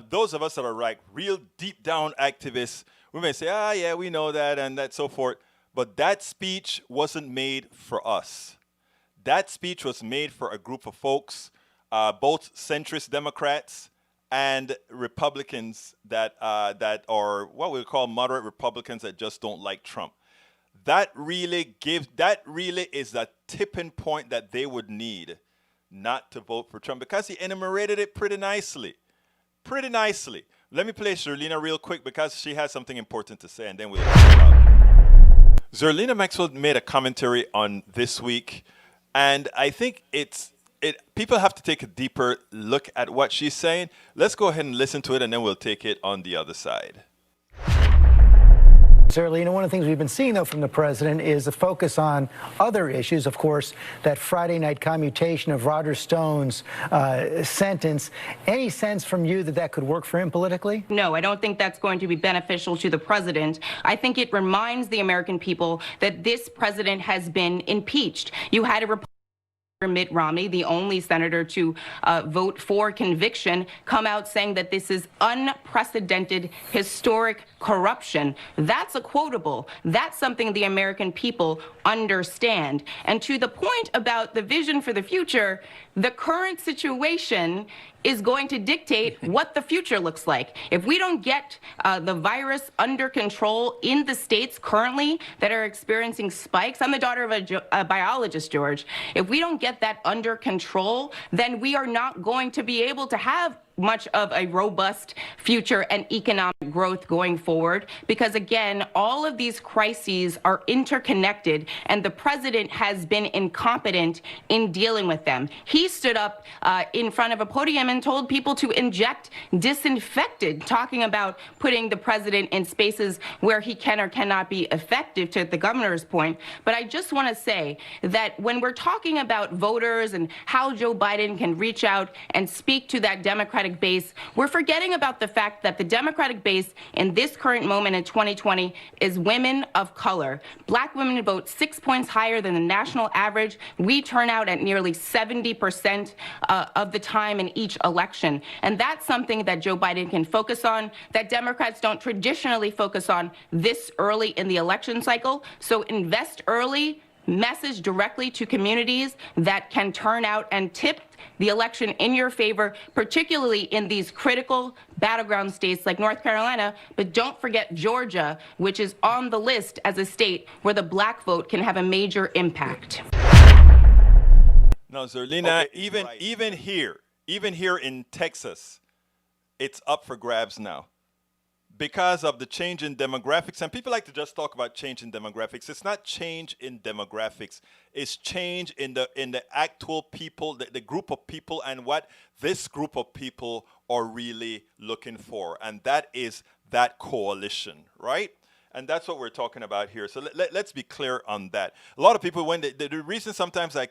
those of us that are like real deep down activists, we may say, yeah, we know that and that so forth. But that speech wasn't made for us. That speech was made for a group of folks, both centrist Democrats and Republicans that are what we call moderate Republicans that just don't like Trump. That really is the tipping point that they would need not to vote for Trump, because he enumerated it pretty nicely. Let me play Zerlina real quick because she has something important to say, and then we'll talk about it. Zerlina Maxwell made a commentary on this week, and I think people have to take a deeper look at what she's saying. Let's go ahead and listen to it, and then we'll take it on the other side. Zerlina, one of the things we've been seeing, though, from the president is a focus on other issues. Of course, that Friday night commutation of Roger Stone's sentence. Any sense from you that could work for him politically? No, I don't think that's going to be beneficial to the president. I think it reminds the American people that this president has been impeached. You had a Mitt Romney, the only senator to vote for conviction, come out saying that this is unprecedented, historic corruption. That's a quotable. That's something the American people understand. And to the point about the vision for the future, the current situation is going to dictate what the future looks like. If we don't get the virus under control in the states currently that are experiencing spikes, I'm the daughter of a biologist, George. If we don't get that under control, then we are not going to be able to have much of a robust future and economic growth going forward, because again, all of these crises are interconnected and the president has been incompetent in dealing with them. He stood up in front of a podium and told people to inject disinfectant, talking about putting the president in spaces where he can or cannot be effective, to the governor's point. But I just want to say that when we're talking about voters and how Joe Biden can reach out and speak to that Democratic base, we're forgetting about the fact that the Democratic base in this current moment in 2020 is women of color. Black women vote 6 points higher than the national average. We turn out at nearly 70% of the time in each election. And that's something that Joe Biden can focus on, that Democrats don't traditionally focus on this early in the election cycle. So invest early, message directly to communities that can turn out and tip the election in your favor, particularly in these critical battleground states like North Carolina. But don't forget Georgia, which is on the list as a state where the black vote can have a major impact. No, Zerlina, Okay, even here in Texas, it's up for grabs now because of the change in demographics. And people like to just talk about change in demographics. It's not change in demographics. It's change in the actual people, the group of people, and what this group of people are really looking for. And that is that coalition, right? And that's what we're talking about here. So let's be clear on that. A lot of people, when the reason sometimes I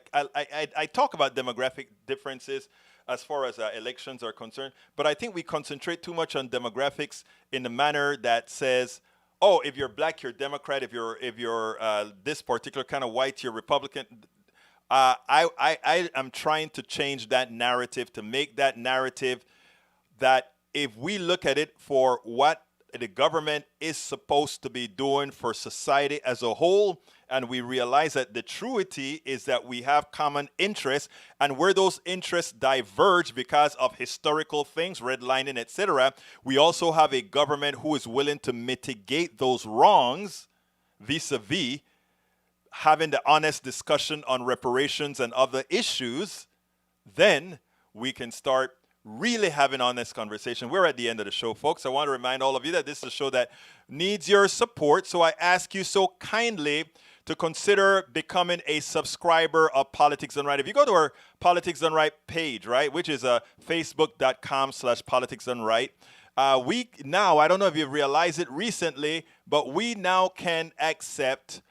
talk about demographic differences as far as elections are concerned, but I think we concentrate too much on demographics in the manner that says, oh, if you're black, you're Democrat. If you're this particular kind of white, you're Republican. I am trying to change that narrative, to make that narrative that if we look at it for what the government is supposed to be doing for society as a whole, and we realize that the truity is that we have common interests, and where those interests diverge because of historical things, redlining, etc., we also have a government who is willing to mitigate those wrongs vis-a-vis having the honest discussion on reparations and other issues. Then we can start really have an honest conversation. We're at the end of the show, folks. I want to remind all of you that this is a show that needs your support. So I ask you so kindly to consider becoming a subscriber of Politics Done Right. If you go to our Politics Done Right page, right, which is facebook.com/Politics Done Right, we now, I don't know if you've realized it recently, but we now can accept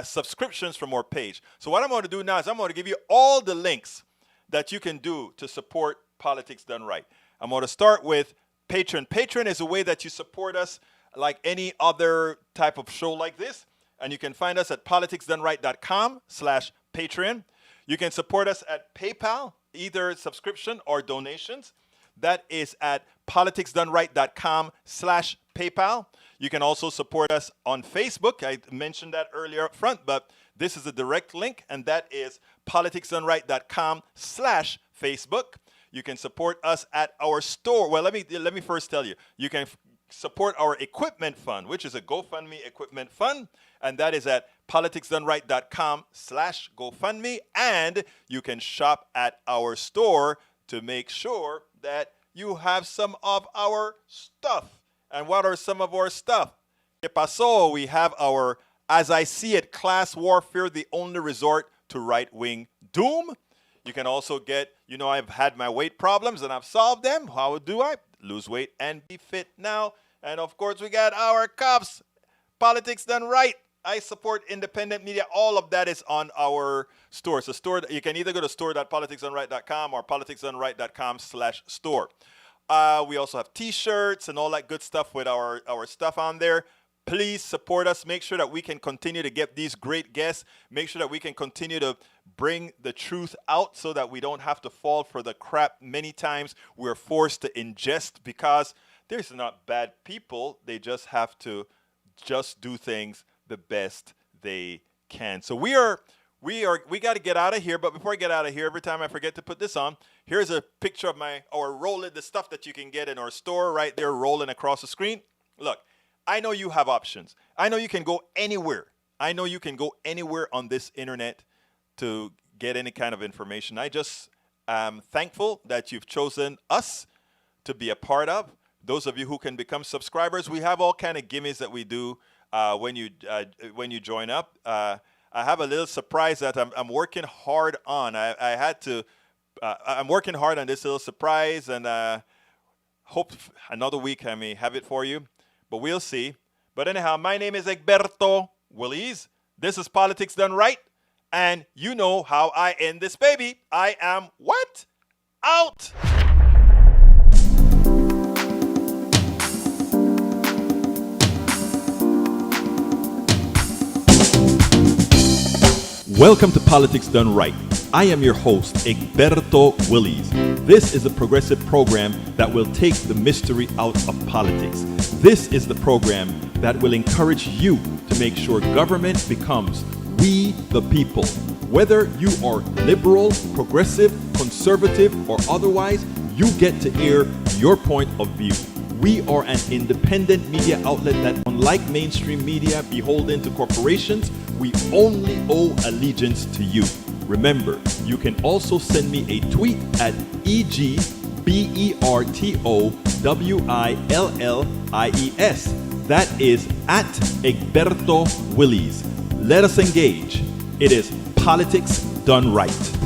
subscriptions from our page. So what I'm going to do now is I'm going to give you all the links that you can do to support Politics Done Right. I'm going to start with Patreon. Patreon is a way that you support us like any other type of show like this. And you can find us at politicsdoneright.com/Patreon. You can support us at PayPal, either subscription or donations. That is at politicsdoneright.com/PayPal. You can also support us on Facebook. I mentioned that earlier up front, but this is a direct link, and that is politicsdoneright.com/Facebook. You can support us at our store. Well, let me first tell you. You can support our equipment fund, which is a GoFundMe equipment fund, and that is at politicsdoneright.com/GoFundMe. And you can shop at our store to make sure that you have some of our stuff. And what are some of our stuff? ¿Qué pasó? We have our As I See It, Class Warfare, the only resort to right-wing doom. You can also get, I've had my weight problems and I've solved them. How do I? Lose weight and be fit now. And of course, we got our cups. Politics Done Right. I support independent media. All of that is on our store. So you can either go to store.politicsdoneright.com or politicsdoneright.com/store. We also have t-shirts and all that good stuff with our stuff on there. Please support us. Make sure that we can continue to get these great guests. Make sure that we can continue to bring the truth out so that we don't have to fall for the crap many times we're forced to ingest, because there's not bad people. They just have to just do things the best they can. So we got to get out of here. But before I get out of here, every time I forget to put this on, here's a picture of our rolling, the stuff that you can get in our store right there, rolling across the screen. Look, I know you have options. I know you can go anywhere. I know you can go anywhere on this internet to get any kind of information. I I'm thankful that you've chosen us to be a part of. Those of you who can become subscribers, we have all kind of gimmies that we do when you join up. I have a little surprise that I'm working hard on. I'm working hard on this little surprise, and hope another week I may have it for you, but we'll see. But anyhow, my name is Egberto Willies. This is Politics Done Right, and you know how I end this baby. I am what? Out! Welcome to Politics Done Right. I am your host, Egberto Willies. This is a progressive program that will take the mystery out of politics. This is the program that will encourage you to make sure government becomes we the people. Whether you are liberal, progressive, conservative, or otherwise, you get to air your point of view. We are an independent media outlet that, unlike mainstream media beholden to corporations, we only owe allegiance to you. Remember, you can also send me a tweet at EGBERTOWILLIES. That is at Egberto Willies. Let us engage. It is Politics Done Right.